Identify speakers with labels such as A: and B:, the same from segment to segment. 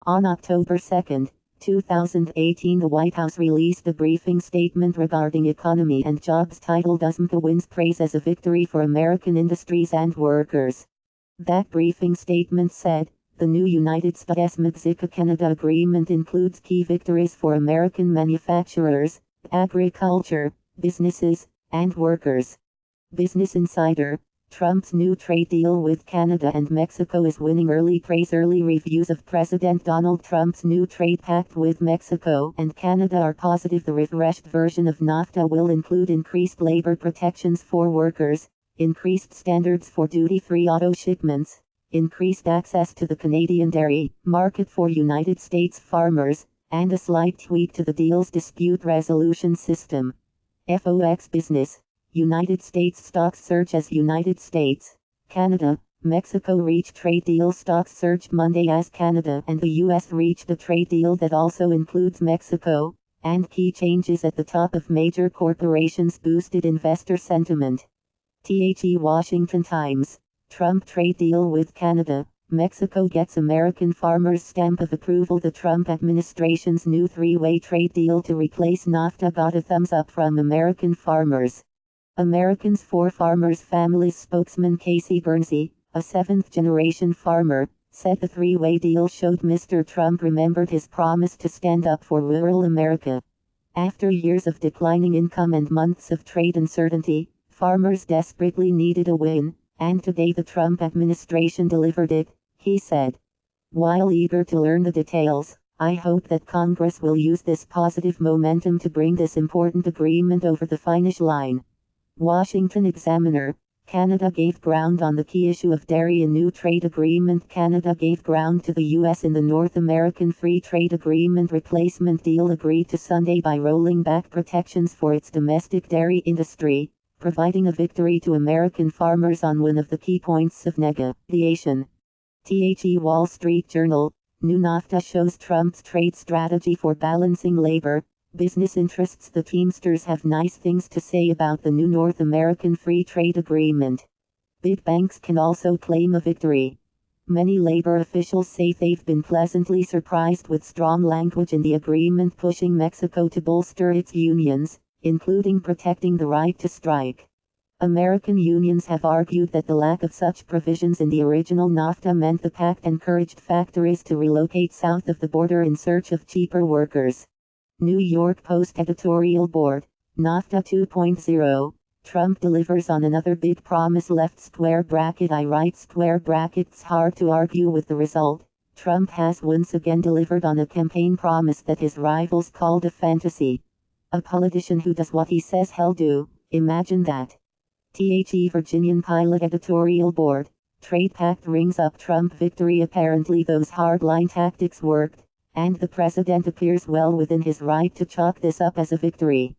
A: On October 2, 2018, the White House released a briefing statement regarding economy and jobs titled USMCA Wins Praise as a Victory for American Industries and Workers. That briefing statement said, the new United States USMCA-Canada agreement includes key victories for American manufacturers, agriculture, businesses, and workers. Business Insider: Trump's new trade deal with Canada and Mexico is winning early praise. Early reviews of President Donald Trump's new trade pact with Mexico and Canada are positive. The refreshed version of NAFTA will include increased labor protections for workers, increased standards for duty-free auto shipments, increased access to the Canadian dairy market for United States farmers, and a slight tweak to the deal's dispute resolution system. FOX Business: United States stocks surge as United States, Canada, Mexico reach trade deal. Stocks surged Monday as Canada and the U.S. reached a trade deal that also includes Mexico, and key changes at the top of major corporations boosted investor sentiment. Washington Times: Trump trade deal with Canada, Mexico gets American farmers' stamp of approval. The Trump administration's new three-way trade deal to replace NAFTA got a thumbs up from American farmers. Americans for Farmers Families spokesman Casey Bernsey, a seventh-generation farmer, said the three-way deal showed Mr. Trump remembered his promise to stand up for rural America. After years of declining income and months of trade uncertainty, farmers desperately needed a win, and today the Trump administration delivered it, he said. While eager to learn the details, I hope that Congress will use this positive momentum to bring this important agreement over the finish line. Washington Examiner: Canada gave ground on the key issue of dairy in new trade agreement. Canada gave ground to the U.S. in the North American Free Trade Agreement replacement deal agreed to Sunday by rolling back protections for its domestic dairy industry, providing a victory to American farmers on one of the key points of negotiation. Wall Street Journal: New NAFTA shows Trump's trade strategy for balancing labor, business interests. The Teamsters have nice things to say about the new North American Free Trade Agreement. Big banks can also claim a victory. Many labor officials say they've been pleasantly surprised with strong language in the agreement pushing Mexico to bolster its unions, including protecting the right to strike. American unions have argued that the lack of such provisions in the original NAFTA meant the pact encouraged factories to relocate south of the border in search of cheaper workers. New York Post editorial board: NAFTA 2.0, Trump delivers on another big promise. Left square bracket I right square bracket. It's hard to argue with the result. Trump has once again delivered on a campaign promise that his rivals called a fantasy. A politician who does what he says he'll do, imagine that. Virginian Pilot editorial board: Trade pact rings up Trump victory. Apparently those hardline tactics worked, and the president appears well within his right to chalk this up as a victory.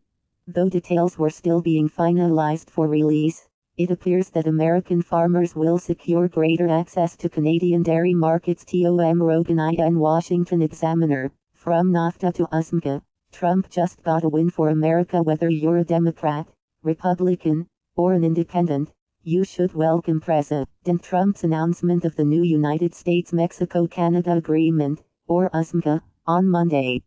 A: Though details were still being finalized for release, it appears that American farmers will secure greater access to Canadian dairy markets. Tom Rogan in Washington Examiner: From NAFTA to USMCA, Trump just got a win for America. Whether you're a Democrat, Republican, or an independent, you should welcome President Trump's announcement of the new United States-Mexico-Canada Agreement, or USMCA, on Monday.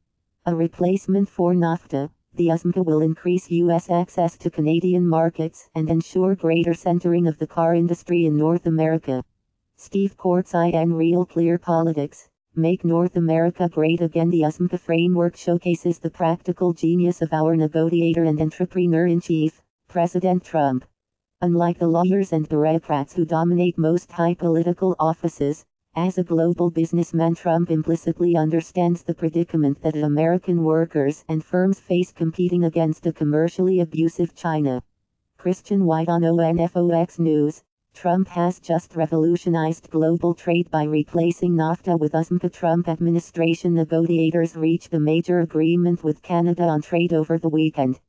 A: A replacement for NAFTA, the USMCA will increase U.S. access to Canadian markets and ensure greater centering of the car industry in North America. Steve Quartz in Real Clear Politics: Make North America Great Again. The USMCA framework showcases the practical genius of our negotiator and entrepreneur-in-chief, President Trump. Unlike the lawyers and bureaucrats who dominate most high political offices, as a global businessman Trump implicitly understands the predicament that American workers and firms face competing against a commercially abusive China. Christian White on ONFOX News: Trump has just revolutionized global trade by replacing NAFTA with USMCA. Trump administration negotiators reached a major agreement with Canada on trade over the weekend.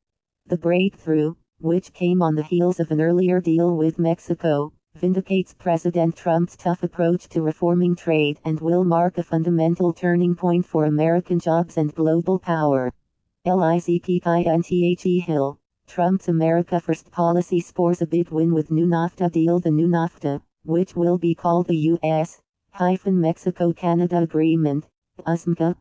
A: The breakthrough, which came on the heels of an earlier deal with Mexico, vindicates President Trump's tough approach to reforming trade and will mark a fundamental turning point for American jobs and global power. LIZPINTHE Hill: Trump's America First policy scores a big win with new NAFTA deal. The new NAFTA, which will be called the U.S.-Mexico-Canada Agreement, USMCA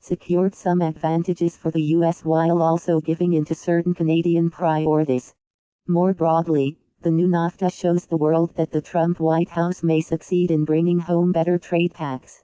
A: secured some advantages for the U.S. while also giving in to certain Canadian priorities. More broadly, the new NAFTA shows the world that the Trump White House may succeed in bringing home better trade pacts.